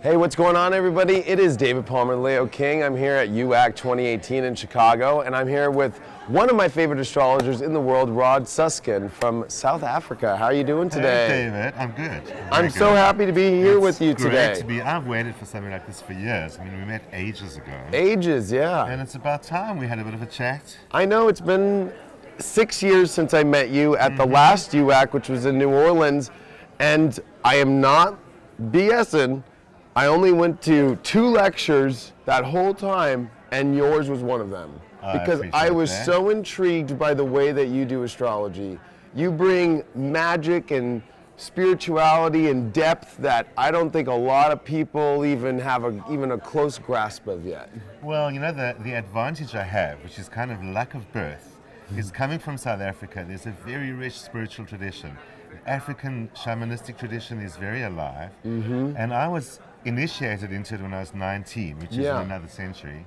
Hey, what's going on, everybody? It is David Palmer, Leo King. I'm here at UAC 2018 in Chicago, and I'm here with one of my favorite astrologers in the world, Rod Suskin from South Africa. How are you doing today? Hey, David. I'm good. I'm so happy to be here with you today. It's great to be. I've waited for something like this for years. I mean, we met ages ago. Ages, yeah. And it's about time we had a bit of a chat. I know, it's been 6 years since I met you at the last UAC, which was in New Orleans, and I am not BSing. I only went to 2 lectures that whole time, and yours was one of them. Because I was so intrigued by the way that you do astrology. You bring magic and spirituality and depth that I don't think a lot of people even have even a close grasp of yet. Well, you know, the advantage I have, which is kind of luck of birth, is coming from South Africa. There's a very rich spiritual tradition. The African shamanistic tradition is very alive, and I was initiated into it when I was 19, which is in another century.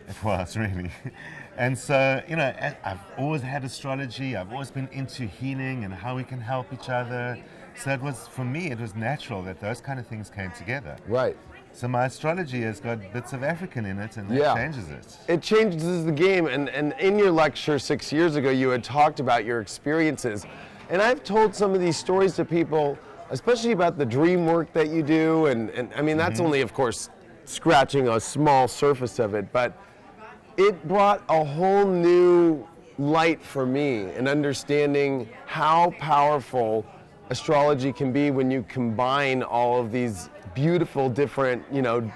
It was, really. And so, you know, I've always had astrology. I've always been into healing and how we can help each other. So it was, for me, it was natural that those kind of things came together. Right. So my astrology has got bits of African in it, and that changes it. It changes the game. And in your lecture 6 years ago, you had talked about your experiences. And I've told some of these stories to people, especially about the dream work that you do. And I mean, that's only, of course, scratching a small surface of it. But it brought a whole new light for me in understanding how powerful astrology can be when you combine all of these beautiful different, you know,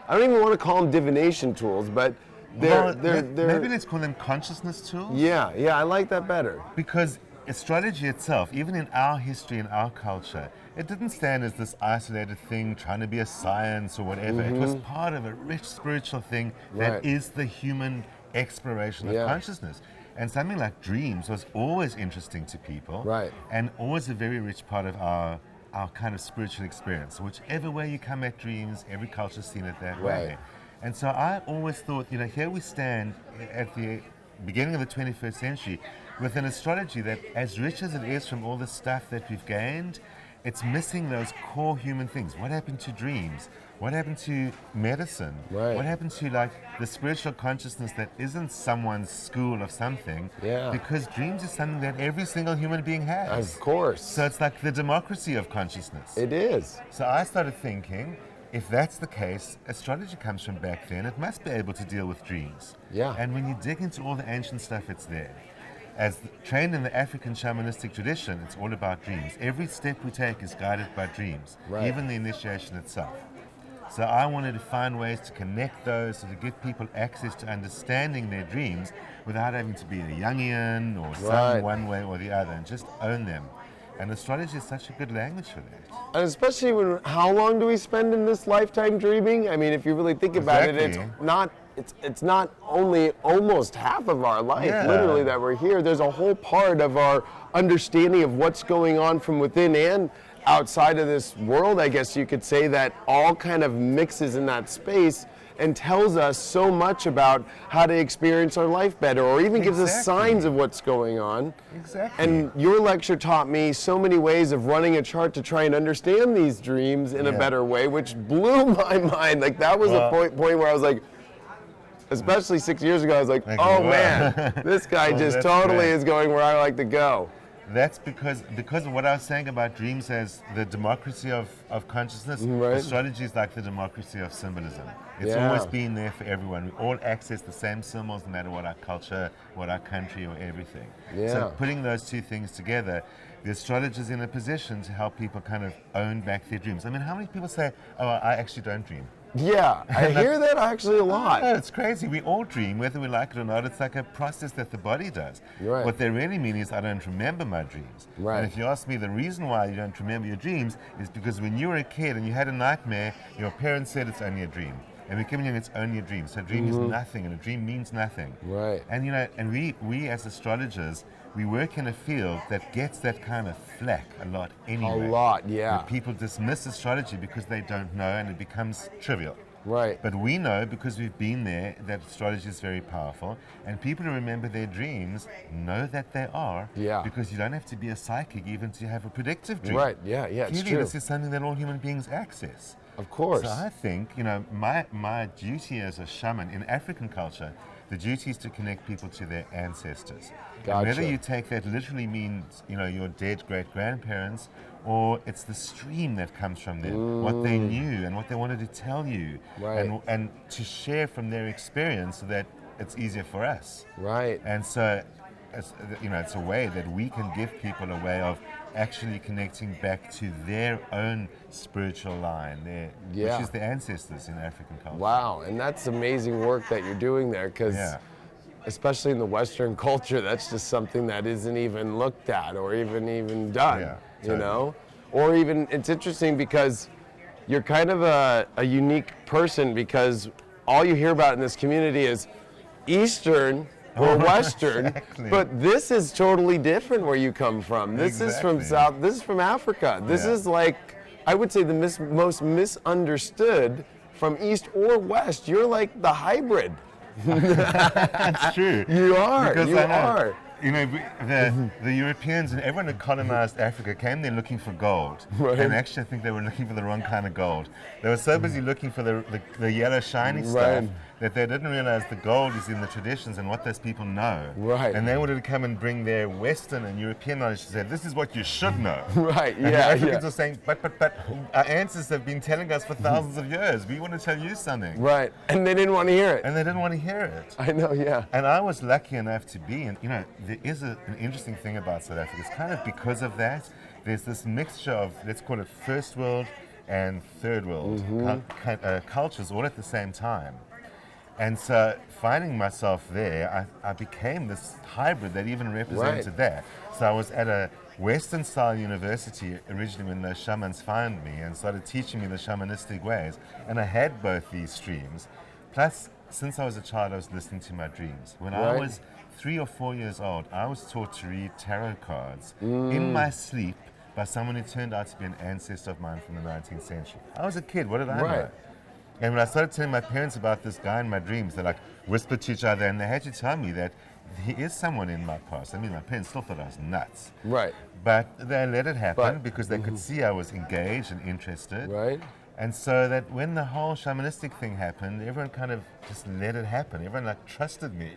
I don't even want to call them divination tools, but maybe let's call them consciousness tools. Yeah, I like that better. Because astrology itself, even in our history and our culture, it didn't stand as this isolated thing trying to be a science or whatever. It was part of a rich spiritual thing that is the human exploration of consciousness. And something like dreams was always interesting to people, and always a very rich part of our kind of spiritual experience. Whichever way you come at dreams, every culture's seen it that way. And so I always thought, you know, here we stand at the beginning of the 21st century with an astrology that, as rich as it is from all the stuff that we've gained, it's missing those core human things. What happened to dreams? What happened to medicine? What happened to, like, the spiritual consciousness that isn't someone's school of something? Because dreams is something that every single human being has. Of course. So it's like the democracy of consciousness. It is. So I started thinking, if that's the case, astrology comes from back then. It must be able to deal with dreams. And when you dig into all the ancient stuff, it's there. As trained in the African shamanistic tradition, it's all about dreams. Every step we take is guided by dreams, even the initiation itself. So I wanted to find ways to connect those, so to give people access to understanding their dreams without having to be a Jungian or some one way or the other, and just own them. And astrology is such a good language for that. And especially when, how long do we spend in this lifetime dreaming? I mean, if you really think about it, it's not only almost half of our life, literally, that we're here. There's a whole part of our understanding of what's going on from within and outside of this world, I guess you could say, that all kind of mixes in that space and tells us so much about how to experience our life better, or even gives us signs of what's going on. And your lecture taught me so many ways of running a chart to try and understand these dreams in a better way, which blew my mind. Like, that was a point where I was like, especially 6 years ago, I was like, oh man, this guy just totally is going where I like to go. That's because of what I was saying about dreams as the democracy of consciousness. Astrology is like the democracy of symbolism. It's always been there for everyone. We all access the same symbols, no matter what our culture, what our country, or everything. So putting those two things together, the astrologer is in a position to help people kind of own back their dreams. I mean, how many people say, oh, I actually don't dream? Yeah, I hear that actually a lot. Oh, it's crazy. We all dream, whether we like it or not. It's like a process that the body does. What they really mean is, I don't remember my dreams. And if you ask me, the reason why you don't remember your dreams is because when you were a kid and you had a nightmare, your parents said it's only a dream. And we come in and it's only a dream. So a dream is nothing, and a dream means nothing. And you know, and we as astrologers, we work in a field that gets that kind of flack a lot anyway. Where people dismiss astrology because they don't know, and it becomes trivial. But we know, because we've been there, that astrology is very powerful, and people who remember their dreams know that they are, because you don't have to be a psychic even to have a predictive dream. It's Clearly, true. this is something that all human beings access. Of course. So I think, my duty as a shaman in African culture, the duty is to connect people to their ancestors. Gotcha. And whether you take that literally means, your dead great-grandparents, or it's the stream that comes from them, what they knew and what they wanted to tell you, Right. and to share from their experience so that it's easier for us. Right. And so, it's a way that we can give people a way of actually connecting back to their own spiritual line, which is the ancestors in African culture. Wow, and that's amazing work that you're doing there, because especially in the Western culture, that's just something that isn't even looked at or even done. Yeah, totally. Or even, it's interesting because you're kind of a unique person, because all you hear about in this community is Eastern or Western, exactly. But this is totally different where you come from. This is from this is from Africa. This is like, I would say, the most misunderstood from East or West. You're like the hybrid. That's true. You are. Because you I know, are. The Europeans and everyone who colonized Africa came there looking for gold. Right. And actually, I think they were looking for the wrong kind of gold. They were so busy looking for the yellow shiny stuff that they didn't realize the gold is in the traditions and what those people know. Right. And they wanted to come and bring their Western and European knowledge to say, this is what you should know. Right, And the Africans were saying, but our ancestors have been telling us for thousands of years. We want to tell you something. Right, and they didn't want to hear it. And they didn't want to hear it. I know, yeah. And I was lucky enough to be, and there is an interesting thing about South Africa. It's kind of because of that, there's this mixture of, let's call it first world and third world cultures all at the same time. And so finding myself there, I became this hybrid that even represented that. So I was at a Western style university originally when those shamans found me and started teaching me the shamanistic ways. And I had both these streams. Plus, since I was a child, I was listening to my dreams. When I was 3 or 4 years old, I was taught to read tarot cards in my sleep by someone who turned out to be an ancestor of mine from the 19th century. I was a kid, what did I know? And when I started telling my parents about this guy in my dreams, they whispered to each other, and they had to tell me that he is someone in my past. I mean, my parents still thought I was nuts. Right. But they let it happen because they could see I was engaged and interested. Right. And so that when the whole shamanistic thing happened, everyone kind of just let it happen. Everyone trusted me.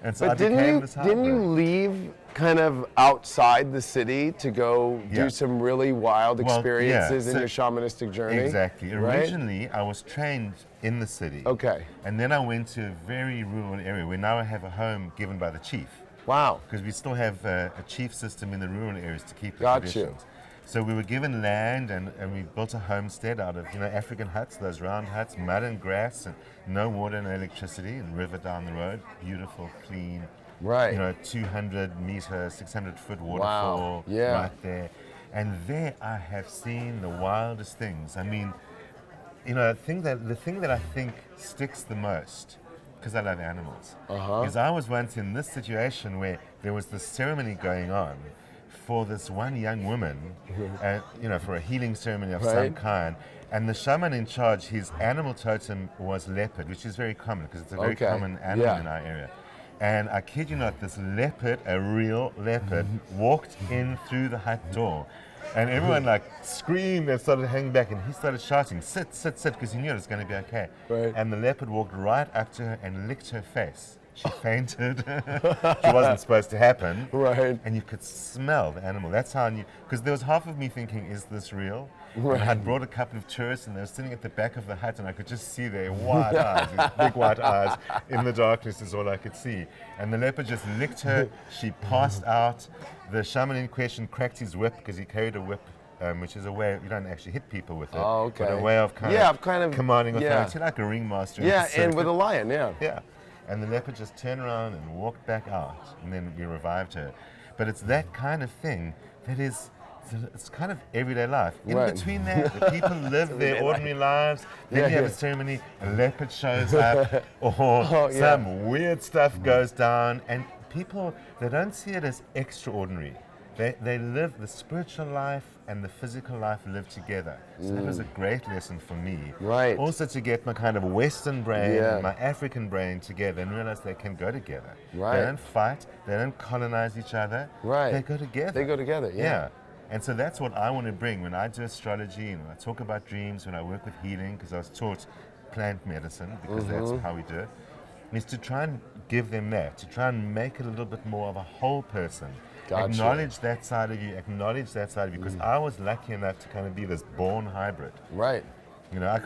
And so But I became this hybrid. didn't you leave kind of outside the city to go do some really wild experiences in your shamanistic journey? Exactly. Right? Originally, I was trained in the city. Okay. And then I went to a very rural area where now I have a home given by the chief. Wow. Because we still have a chief system in the rural areas to keep the Got traditions. So we were given land and we built a homestead out of African huts, those round huts, mud and grass, and no water and electricity, and river down the road, beautiful, clean, 200 meter, 600 foot waterfall right there. And there I have seen the wildest things. I mean, the thing that I think sticks the most, because I love animals, is I was once in this situation where there was this ceremony going on for this one young woman, for a healing ceremony of some kind. And the shaman in charge, his animal totem was leopard, which is very common because it's a very common animal in our area. And I kid you not, this leopard, a real leopard, walked in through the hut door. And everyone screamed and started hanging back, and he started shouting, sit, sit, sit, because he knew it was going to be okay. Right. And the leopard walked right up to her and licked her face. She fainted. She wasn't supposed to happen. Right. And you could smell the animal. That's how I knew. Because there was half of me thinking, is this real? Right. And I'd brought a couple of tourists and they were sitting at the back of the hut and I could just see their wide eyes, these big white eyes. In the darkness is all I could see. And the leopard just licked her. She passed out. The shaman in question cracked his whip because he carried a whip. Which is a way, you don't actually hit people with it, but a way of kind of commanding authority, like a ringmaster. And with a lion, Yeah. And the leopard just turned around and walked back out, and then we revived her. But it's that kind of thing that is, it's kind of everyday life. In between that, the people live their ordinary lives, then you have a ceremony, a leopard shows up, or some weird stuff goes down, and people, they don't see it as extraordinary. They live, the spiritual life and the physical life live together. So that was a great lesson for me. Right. Also to get my kind of Western brain and my African brain together and realize they can go together. Right. They don't fight, they don't colonize each other. Right. They go together. They go together, Yeah. And so that's what I want to bring when I do astrology and when I talk about dreams, when I work with healing, because I was taught plant medicine, because that's how we do it, is to try and give them that, to try and make it a little bit more of a whole person. Gotcha. Acknowledge that side of you, acknowledge that side of you, because I was lucky enough to kind of be this born hybrid. Right. You know,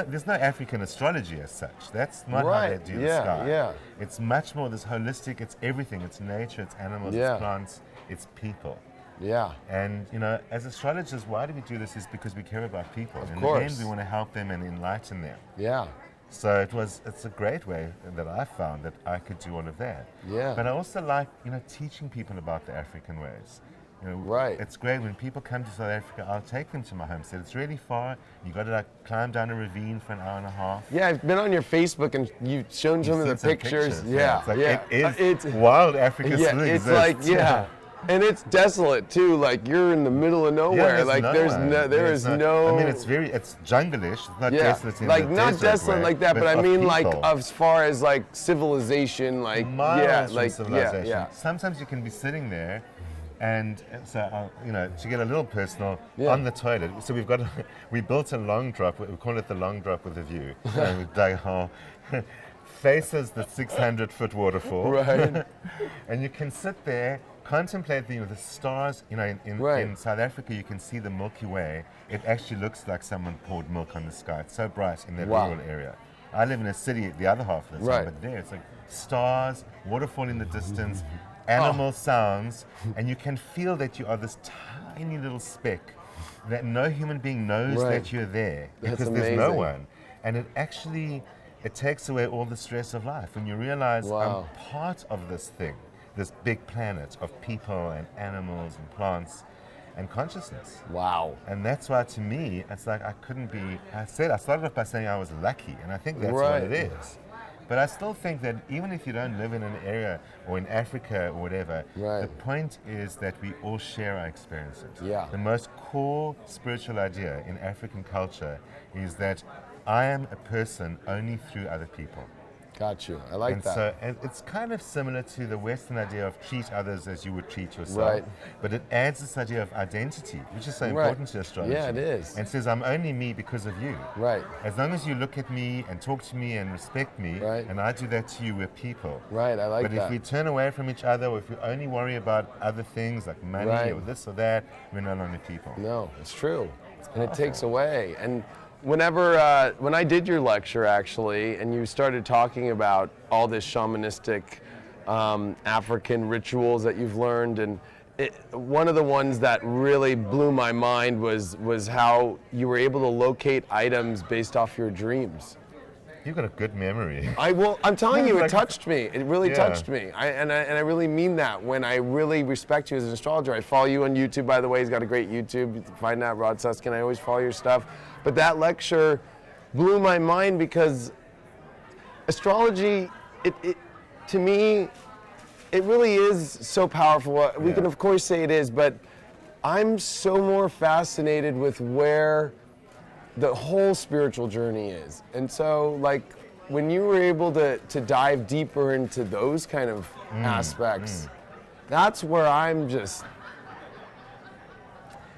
there's no African astrology as such. That's not how they do the sky. Yeah. It's much more this holistic, it's everything. It's nature, it's animals, it's plants, it's people. Yeah. And, you know, as astrologers, why do we do this? Is because we care about people. Of In course. the end, we want to help them and enlighten them. Yeah. So it's a great way that I found that I could do all of that. Yeah. But I also like, you know, teaching people about the African ways. You know, Right. It's great when people come to South Africa, I'll take them to my homestead. It's really far. You got to like climb down a ravine for an hour and a half. Yeah, I've been on your Facebook and you've shown some of the pictures. Yeah, It's like, yeah. It's wild Africa still it's exists. like, and it's desolate too. Like you're in the middle of nowhere. There is no. I mean, it's jungle-ish. It's not desolate. Like not desert desolate way, like that, but I of mean like people. as far as like civilization, like Miles from civilization. yeah. Sometimes you can be sitting there, and so you know, to get a little personal, on the toilet. So we built a long drop. We call it the long drop with a view. So we dug a hole. Faces the 600-foot waterfall. Right. And you can sit there, contemplate the stars. You know, in South Africa, you can see the Milky Way. It actually looks like someone poured milk on the sky. It's so bright in that rural area. I live in a city, the other half of the time, but there it's like stars, waterfall in the distance, animal sounds, and you can feel that you are this tiny little speck that no human being knows that you're there because there's no one. And it takes away all the stress of life when you realize I'm part of this thing, this big planet of people and animals and plants and consciousness. Wow. And that's why, to me, it's like I started off by saying I was lucky, and I think that's what it is. But I still think that even if you don't live in an area or in Africa or whatever, the point is that we all share our experiences. Yeah. The most core spiritual idea in African culture is that I am a person only through other people. Got you. I like that. And it's kind of similar to the Western idea of treat others as you would treat yourself. But it adds this idea of identity, which is so important to astrology. Yeah, it is. And says, I'm only me because of you. Right. As long as you look at me and talk to me and respect me, and I do that to you, we're people. Right, I like that. But if we turn away from each other, or if we only worry about other things like money or this or that, we're no longer people. No, it's true. And it takes away. And when I did your lecture, actually, and you started talking about all this shamanistic African rituals that you've learned, and one of the ones that really blew my mind was how you were able to locate items based off your dreams. You've got a good memory. I'm telling you, it touched me. It really touched me. And I really mean that when I really respect you as an astrologer. I follow you on YouTube, by the way. He's got a great YouTube. You can find that, Rod Suskin. I always follow your stuff. But that lecture blew my mind because astrology, to me, it really is so powerful. We can, of course, say it is, but I'm so more fascinated with where the whole spiritual journey is. And so, like, when you were able to dive deeper into those kind of aspects, that's where I'm just...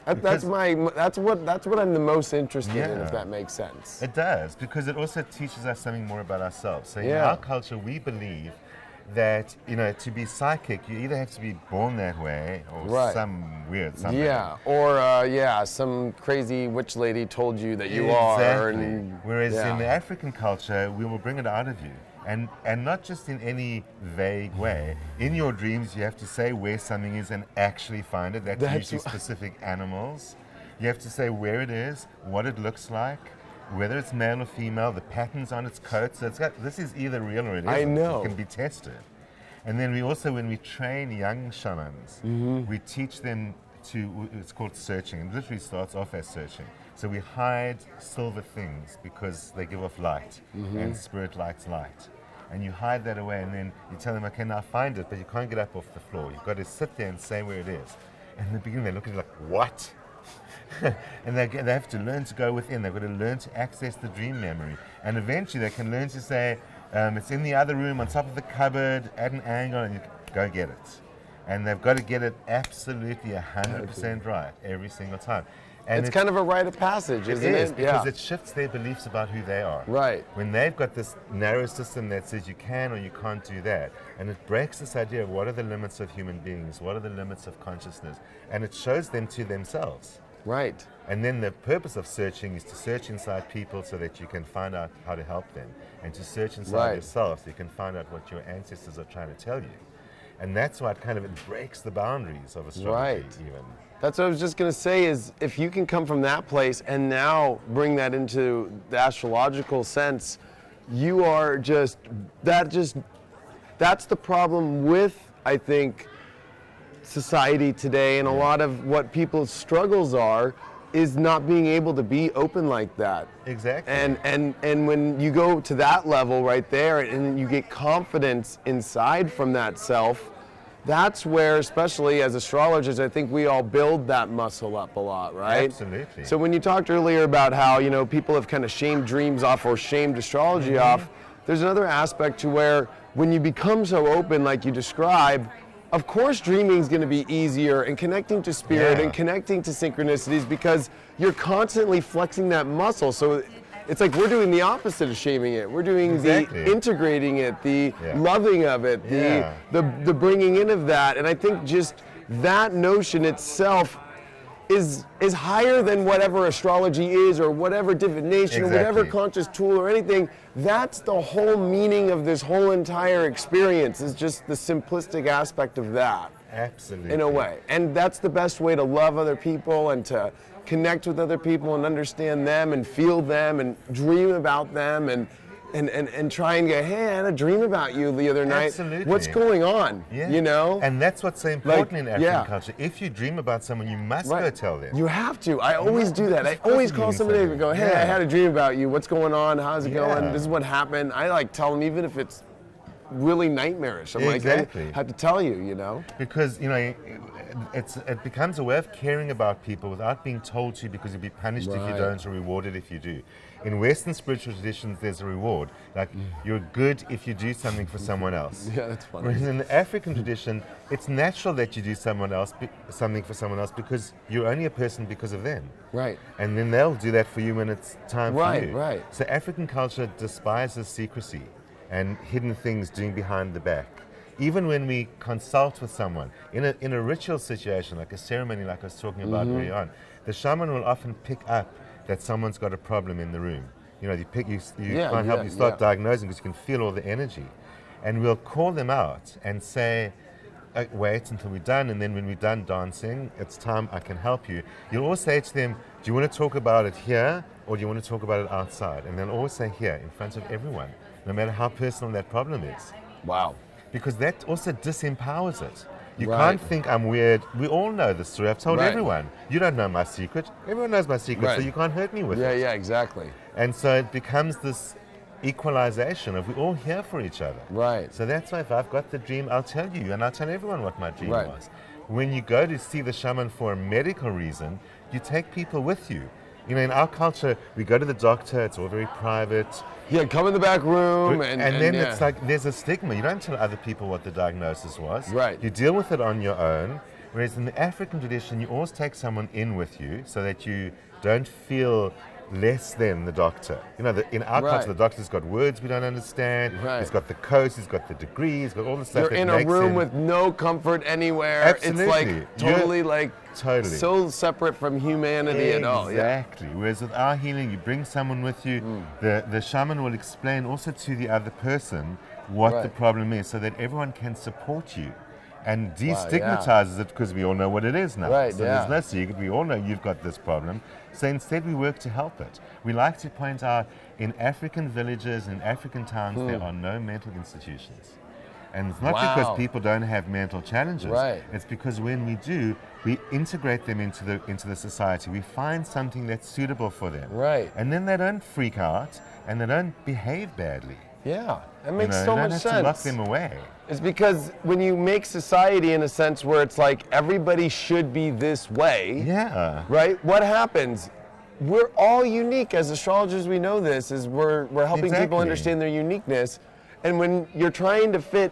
That's what I'm the most interested in, if that makes sense. It does, because it also teaches us something more about ourselves. So in our culture, we believe that, you know, to be psychic, you either have to be born that way or some weird something. Yeah, or some crazy witch lady told you that you are. And, whereas in the African culture, we will bring it out of you. And not just in any vague way. In your dreams, you have to say where something is and actually find it. That's usually specific animals. You have to say where it is, what it looks like, whether it's male or female, the patterns on its coat. So this is either real or it isn't. I know. It can be tested. And then we also, when we train young shamans, we teach them it's called searching. It literally starts off as searching. So we hide silver things because they give off light, and spirit likes light. And you hide that away, and then you tell them, okay, now find it, but you can't get up off the floor. You've got to sit there and say where it is. And in the beginning, they look at you like, what? And they have to learn to go within. They've got to learn to access the dream memory. And eventually, they can learn to say, it's in the other room, on top of the cupboard, at an angle, and you go get it. And they've got to get it absolutely 100% right every single time. And it's kind of a rite of passage, isn't it? It is, because it shifts their beliefs about who they are. Right. When they've got this narrow system that says you can or you can't do that, and it breaks this idea of what are the limits of human beings, what are the limits of consciousness, and it shows them to themselves. Right. And then the purpose of searching is to search inside people so that you can find out how to help them, and to search inside yourself so you can find out what your ancestors are trying to tell you. And that's why it breaks the boundaries of astrology even. That's what I was just going to say, is if you can come from that place and now bring that into the astrological sense, you are that's the problem with, I think, society today, and a lot of what people's struggles are is not being able to be open like that. Exactly. And when you go to that level right there and you get confidence inside from that self, that's where, especially as astrologers, I think we all build that muscle up a lot, right? Absolutely. So when you talked earlier about how, people have kind of shamed dreams off or shamed astrology off, there's another aspect to where when you become so open like you describe, of course dreaming is going to be easier, and connecting to spirit and connecting to synchronicities, because you're constantly flexing that muscle. So it's like we're doing the opposite of shaming it. We're doing the integrating it, the loving of it, the bringing in of that. And I think just that notion itself is higher than whatever astrology is, or whatever divination, or whatever conscious tool or anything. That's the whole meaning of this whole entire experience, is just the simplistic aspect of that. Absolutely. In a way. And that's the best way to love other people and to connect with other people and understand them and feel them and dream about them and try and go, hey, I had a dream about you the other night. Absolutely. What's going on? Yeah. And that's what's so important in African culture. If you dream about someone, you must go tell them. You have to. I always do that. I always call somebody and go, hey, I had a dream about you. What's going on? How's it going? This is what happened. I tell them, even if it's really nightmarish. I'm like, I have to tell you, Because, it becomes a way of caring about people without being told to, because you'll be punished if you don't or rewarded if you do. In Western spiritual traditions, there's a reward. Like, you're good if you do something for someone else. Yeah, that's funny. Whereas in the African tradition, it's natural that you do something for someone else, because you're only a person because of them. Right. And then they'll do that for you when it's time for you. Right. So African culture despises secrecy and hidden things doing behind the back. Even when we consult with someone in a ritual situation, like a ceremony, like I was talking about early on, the shaman will often pick up that someone's got a problem in the room. You can't help, you start diagnosing because you can feel all the energy. And we'll call them out and say, wait until we're done, and then when we're done dancing, it's time, I can help you. You'll always say to them, do you want to talk about it here, or do you want to talk about it outside? And they'll always say here, in front of everyone, no matter how personal that problem is. Wow. Because that also disempowers it. You can't think I'm weird. We all know this story. I've told everyone. You don't know my secret. Everyone knows my secret, so you can't hurt me with it. Yeah, exactly. And so it becomes this equalization of we're all here for each other. Right. So that's why if I've got the dream, I'll tell you, and I'll tell everyone what my dream was. When you go to see the shaman for a medical reason, you take people with you. In our culture, we go to the doctor, it's all very private. Yeah, come in the back room. And then it's like there's a stigma. You don't tell other people what the diagnosis was. Right. You deal with it on your own. Whereas in the African tradition, you always take someone in with you so that you don't feel less than the doctor. In our culture, the doctor's got words we don't understand. He's got the coats, he's got the degrees, he's got all the stuff. You're in a room with no comfort anywhere. Absolutely. It's like totally so separate from humanity at all. Exactly. Whereas with our healing, you bring someone with you. The shaman will explain also to the other person what the problem is, so that everyone can support you. And destigmatizes it, because we all know what it is now. So there's no secret. We all know you've got this problem. So instead we work to help it. We like to point out, in African villages and African towns, there are no mental institutions. And it's not because people don't have mental challenges. It's because when we do, we integrate them into the society. We find something that's suitable for them. And then they don't freak out and they don't behave badly. Yeah, that makes so much sense. You don't have to lock them away. It's because when you make society in a sense where it's like everybody should be this way, right? What happens? We're all unique. As astrologers, we know this, is we're helping people understand their uniqueness. And when you're trying to fit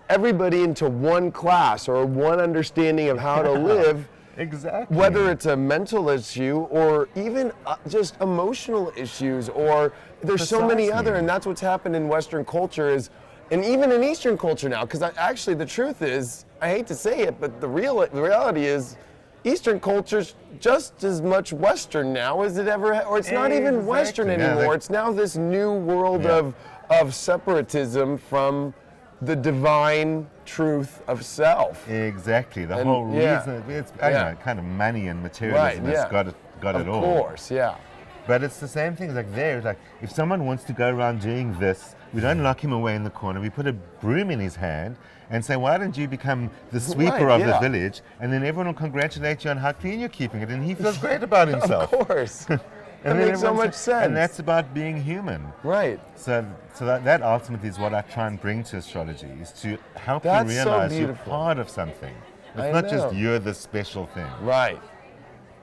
everybody into one class or one understanding of how to live. Exactly. Whether it's a mental issue or even just emotional issues, or there's so many other, and that's what's happened in Western culture is, and even in Eastern culture now, because actually the truth is, I hate to say it, but the reality is, Eastern culture's just as much Western now as it ever, or it's not even Western anymore. It's now this new world of separatism from the divine truth of self. Exactly. The whole reason, it's kind of money and materialism has got it all. Of course, yeah. But it's the same thing. Like there, like if someone wants to go around doing this, we don't lock him away in the corner. We put a broom in his hand and say, why don't you become the sweeper of the village? And then everyone will congratulate you on how clean you're keeping it. And he feels great about himself. Of course. That makes so much sense. And that's about being human. Right. So that ultimately is what I try and bring to astrology, is to help you realize you're part of something. It's not just you're this special thing. Right.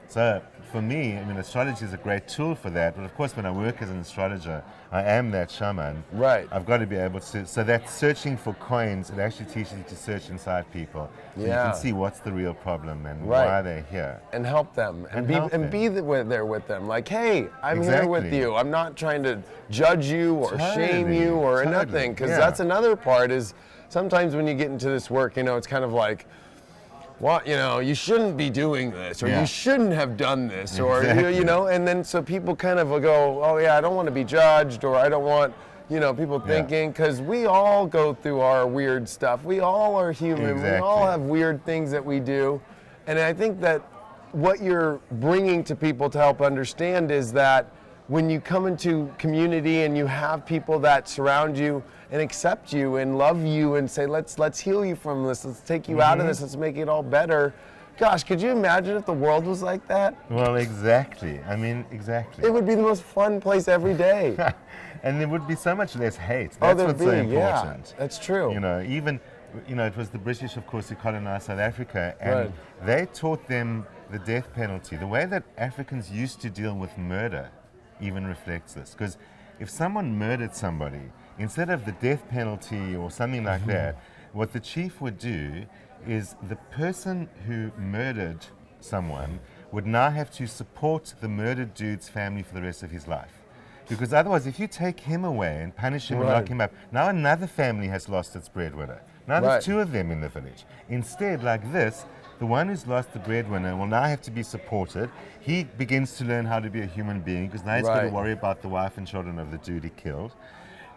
So for me, I mean, astrology is a great tool for that. But of course, when I work as an astrologer, I am that shaman. Right. I've got to be able to. So that searching for coins, it actually teaches you to search inside people. So you can see what's the real problem and why they're here. And help them. And be there with them. Like, hey, I'm here with you. I'm not trying to judge you or shame you or nothing. Because that's another part is sometimes when you get into this work, it's kind of like, well, you shouldn't be doing this, or you shouldn't have done this, or, and then so people kind of will go, oh yeah, I don't want to be judged, or I don't want, people thinking, because we all go through our weird stuff. We all are human. We all have weird things that we do. And I think that what you're bringing to people to help understand is that when you come into community and you have people that surround you and accept you and love you and say, let's heal you from this, let's take you out of this, let's make it all better. Gosh, could you imagine if the world was like that? Well, exactly. I mean, exactly. It would be the most fun place every day. And there would be so much less hate. That's what's so important. Yeah, that's true. It was the British, of course, who colonized South Africa, and they taught them the death penalty. The way that Africans used to deal with murder even reflects this. Because if someone murdered somebody, instead of the death penalty or something like that, what the chief would do is the person who murdered someone would now have to support the murdered dude's family for the rest of his life. Because otherwise, if you take him away and punish him and lock him up, now another family has lost its breadwinner. Now there's two of them in the village. Instead, like this, the one who's lost the breadwinner will now have to be supported. He begins to learn how to be a human being, because now he's got to worry about the wife and children of the dude he killed.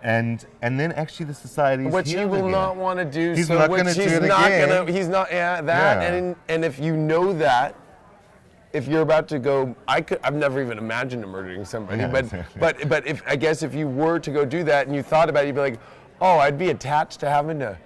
And then actually the society is which he will not want to do. He's not going to do it again. And if you know that, if you're about to go, I've never even imagined murdering somebody, but if you were to go do that and you thought about it, you'd be like, oh, I'd be attached to having to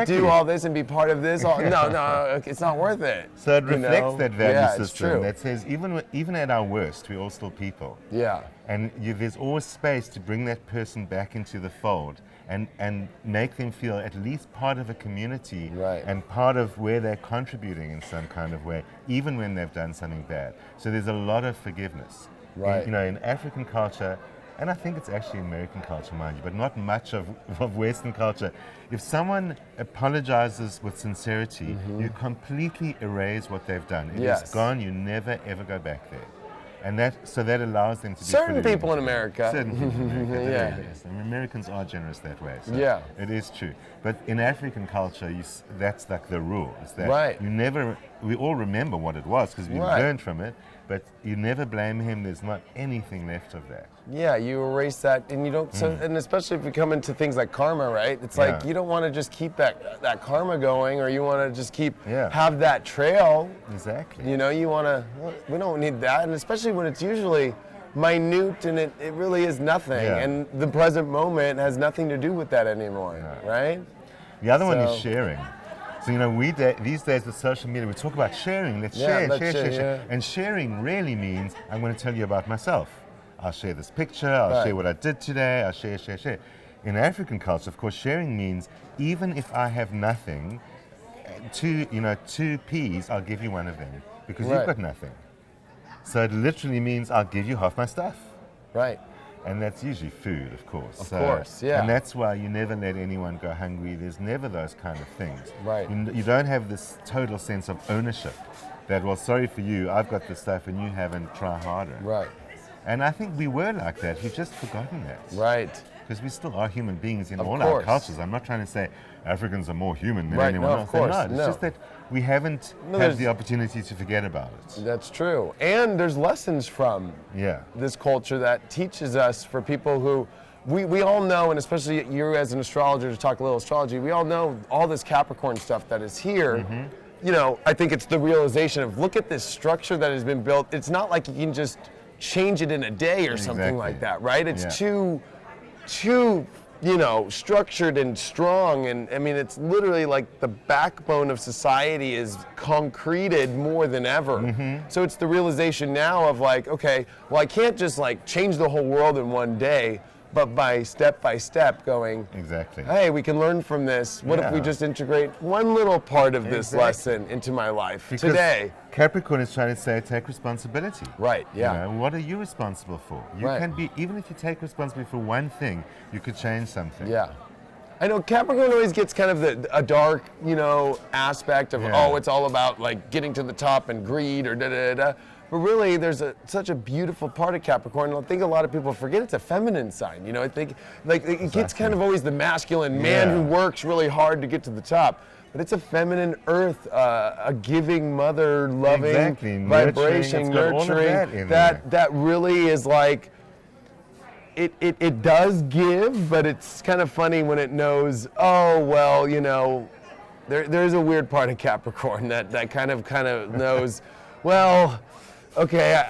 do all this and be part of this. No, it's not worth it. So it reflects that value system that says even at our worst, we're all still people. Yeah. And there's always space to bring that person back into the fold and make them feel at least part of a community and part of where they're contributing in some kind of way, even when they've done something bad. So there's a lot of forgiveness. Right. In African culture, and I think it's actually American culture, mind you, but not much of Western culture. If someone apologizes with sincerity, you completely erase what they've done. It is gone. You never, ever go back there. And that allows them to be certain people in America. Certain people in America. I mean, Americans are generous that way. So it is true. But in African culture, that's like the rule. Is that we all remember what it was because we learned from it, but you never blame him. There's not anything left of that. Yeah, you erase that, and you don't. So, and especially if you come into things like karma, right? It's like you don't want to just keep that karma going, or you want to just keep have that trail. Exactly. You want to. We don't need that, and especially when it's usually minute and it really is nothing, and the present moment has nothing to do with that anymore, right? The other one is sharing. So, these days with social media, we talk about sharing. Let's share. And sharing really means I'm going to tell you about myself. I'll share this picture, I'll share what I did today, I'll share. In African culture, of course, sharing means even if I have nothing, two peas, I'll give you one of them because you've got nothing. So it literally means I'll give you half my stuff. Right. And that's usually food, of course. Of course, yeah. And that's why you never let anyone go hungry. There's never those kind of things. Right. You don't have this total sense of ownership that, well, sorry for you, I've got the stuff and you haven't, try harder. Right. And I think we were like that. We've just forgotten that. Right. Because we still are human beings in Of all course. our cultures. I'm not trying to say Africans are more human than Right, anyone no, of else. They're course, not. It's no. just that we haven't had the opportunity to forget about it. That's true. And there's lessons from this culture that teaches us, for people who, we all know, and especially you as an astrologer, to talk a little astrology, we all know all this Capricorn stuff that is here. Mm-hmm. You know, I think it's the realization of, look at this structure that has been built. It's not like you can just change it in a day or something like that, right? It's too, you know, structured and strong. And I mean, it's literally like the backbone of society is concreted more than ever. Mm-hmm. So it's the realization now of like, okay, well, I can't just like change the whole world in one day, but by step going, hey, we can learn from this. What if we just integrate one little part of this lesson into my life today? Capricorn is trying to say, take responsibility. Right, yeah. You know, what are you responsible for? You can be, even if you take responsibility for one thing, you could change something. Yeah. I know Capricorn always gets kind of a dark, you know, aspect of, oh, it's all about like getting to the top and greed or da-da-da-da. But really, there's such a beautiful part of Capricorn. And I think a lot of people forget it's a feminine sign. You know, I think like it gets kind of always the masculine man who works really hard to get to the top. But it's a feminine earth, a giving mother, loving vibration, nurturing. That really is like, it does give, but it's kind of funny when it knows, oh, well, you know, there's a weird part of Capricorn that kind of knows, well, okay,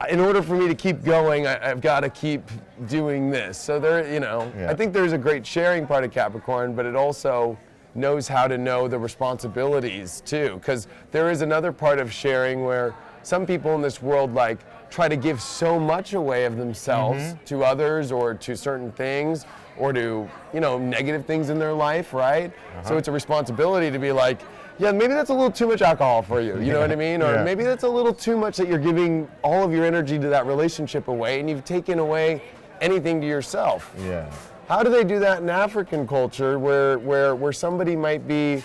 in order for me to keep going, I've got to keep doing this. So there, you know, I think there's a great sharing part of Capricorn, but it also knows how to know the responsibilities too. Because there is another part of sharing where some people in this world like try to give so much away of themselves to others or to certain things or to, you know, negative things in their life, right? So it's a responsibility to be like, yeah, maybe that's a little too much alcohol for you, you know what I mean? Or maybe that's a little too much that you're giving all of your energy to that relationship away and you've taken away anything to yourself. Yeah. How do they do that in African culture where somebody might be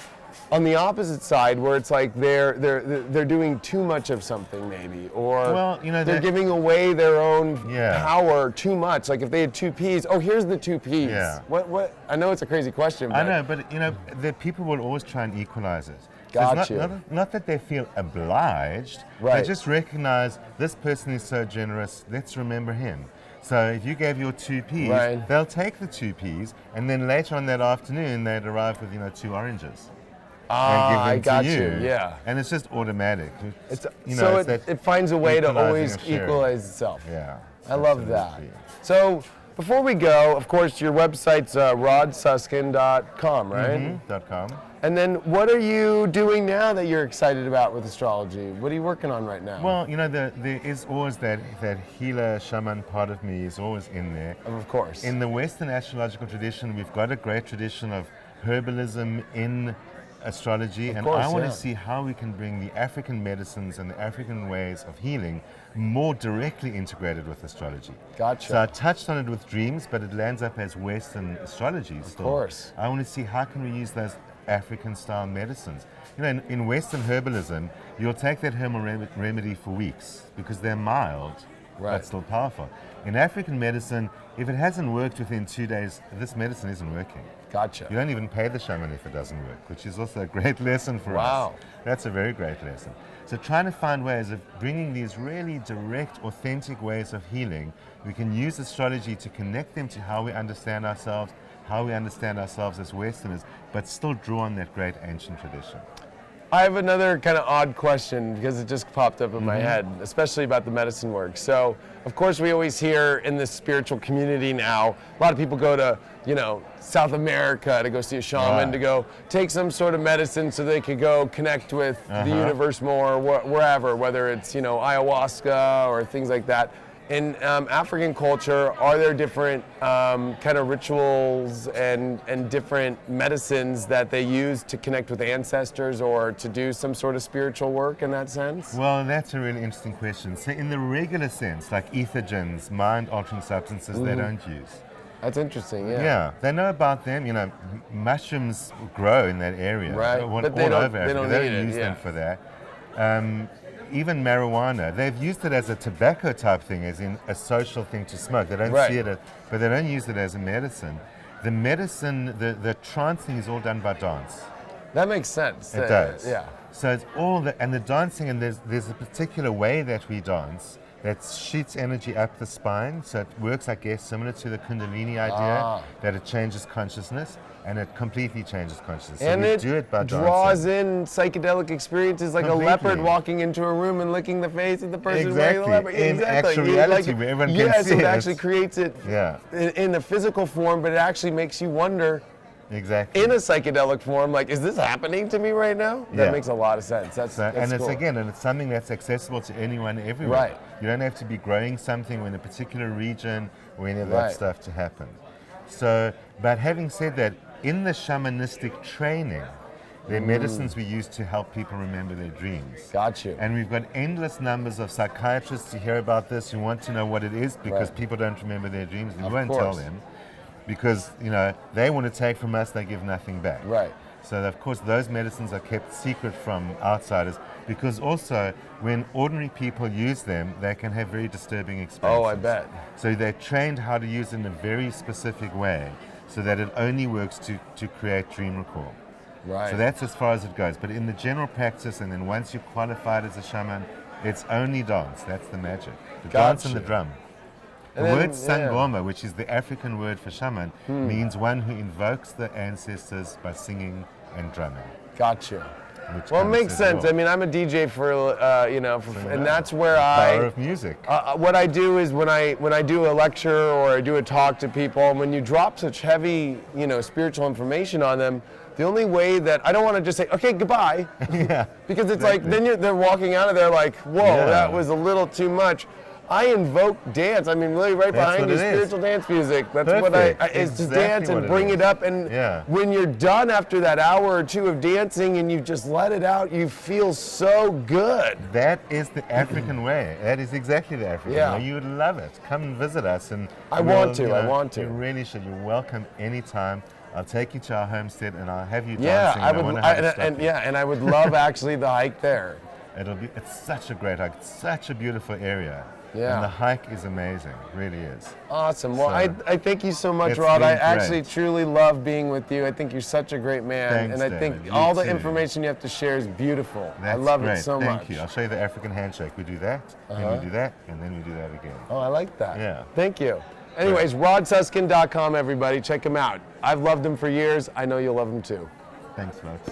on the opposite side, where it's like they're doing too much of something maybe, or well, you know, they're giving away their own power too much. Like if they had 2 Ps, oh, here's the 2 Ps. Yeah. What? I know it's a crazy question. But I know, but you know, the people will always try and equalize it. Got you. Not that they feel obliged. Right. They just recognize this person is so generous. Let's remember him. So if you gave your 2 Ps, they'll take the 2 Ps, and then later on that afternoon they'd arrive with 2 oranges. I got you. Yeah. And it's just automatic. It finds a way to always equalize itself. Yeah. I love that. So before we go, of course, your website's rodsuskin.com, right? .com. And then what are you doing now that you're excited about with astrology? What are you working on right now? Well, there is always that healer, shaman part of me is always in there. Of course. In the Western astrological tradition, we've got a great tradition of herbalism in astrology, and I want to see how we can bring the African medicines and the African ways of healing more directly integrated with astrology. Gotcha. So I touched on it with dreams, but it lands up as Western astrology still. Of course. I want to see how can we use those African-style medicines. In Western herbalism, you'll take that herbal remedy for weeks because they're mild, but still powerful. In African medicine, if it hasn't worked within 2 days, this medicine isn't working. Gotcha. You don't even pay the shaman if it doesn't work, which is also a great lesson for us. Wow. That's a very great lesson. So trying to find ways of bringing these really direct, authentic ways of healing, we can use astrology to connect them to how we understand ourselves, as Westerners, but still draw on that great ancient tradition. I have another kind of odd question because it just popped up in my head, especially about the medicine work. So, of course, we always hear in this spiritual community now, a lot of people go to, South America to go see a shaman, to go take some sort of medicine so they could go connect with the universe more, wherever, whether it's, ayahuasca or things like that. in African culture, are there different kind of rituals and different medicines that they use to connect with ancestors or to do some sort of spiritual work in that sense? Well, that's a really interesting question. So in the regular sense, like ethogens, mind-altering substances, they don't use. That's interesting, yeah. Yeah, they know about them. You know, mushrooms grow in that area. Right, all but they don't- over they Africa. don't They need don't it, use yeah. them for that. Even marijuana, they've used it as a tobacco type thing, as in a social thing to smoke. They don't Right. see it, but they don't use it as a medicine. The medicine, the trance thing is all done by dance. That makes sense. It does. Yeah. So it's all and the dancing, and there's a particular way that we dance that shoots energy up the spine. So it works, I guess, similar to the Kundalini idea, that it changes consciousness, and it completely changes consciousness. And so we it do it by draws dancing. in psychedelic experiences like Completely. a leopard walking into a room and licking the face of the person wearing the Exactly. leopard. In actual reality, where everyone can yeah, see so it it. actually creates it in the physical form, but it actually makes you wonder Exactly. in a psychedelic form, like, is this happening to me right now? That Yeah. makes a lot of sense. That's And it's cool. and it's something that's accessible to anyone, everywhere. Right. You don't have to be growing something or in a particular region or any of that Right. stuff to happen. So, but having said that, in the shamanistic training, there are medicines we use to help people remember their dreams. Got you. And we've got endless numbers of psychiatrists who hear about this, who want to know what it is because Right. people don't remember their dreams. We Of won't tell course. them because, you know, they want to take from us, they give nothing back. Right. So of course those medicines are kept secret from outsiders because also when ordinary people use them, they can have very disturbing experiences. Oh, I bet. So they're trained how to use it in a very specific way so that it only works to create dream recall. Right. So that's as far as it goes. But in the general practice, and then once you're qualified as a shaman, it's only dance. That's the magic. The dance and the Gotcha. drum. The And then, word yeah. sangoma, which is the African word for shaman, means one who invokes the ancestors by singing and drumming. Got you. Which Well, it kind of makes says it sense. all. I mean, I'm a DJ for, and that's where The I. power of music. What I do is when I do a lecture or I do a talk to people, and when you drop such heavy, spiritual information on them, the only way that I don't want to just say, okay, goodbye, Yeah. because it's like then they're walking out of there like, whoa, Yeah. that was a little too much. I invoke dance. I mean, really, right That's behind what you, it is. spiritual dance music. That's what I Perfect. is to Exactly dance and what it bring is. it up. And Yeah. when you're done after that hour or two of dancing and you just let it out, you feel so good. That is the African way. That is exactly the African Yeah. way. You would love it. Come and visit us. And I we'll, want to, you I know, want to. You really should. You're welcome anytime. I'll take you to our homestead and I'll have you Yeah, dancing. I would, won't know how to stop you. and I would love actually the hike there. It's such a great hike. It's such a beautiful area. Yeah. And the hike is amazing. Really is. Awesome. Well, So, I thank you so much, it's Rod. I been actually great. truly love being with you. I think you're such a great man, Thanks, and I David. think You all the too. information you have to share is beautiful. I That's love great. it so Thank much. you. I'll show you the African handshake. We do that, then we do that, and then we do that again. Oh, I like that. Yeah. Thank you. Anyways, rodsuskin.com, everybody. Check him out. I've loved him for years. I know you'll love him too. Thanks, folks.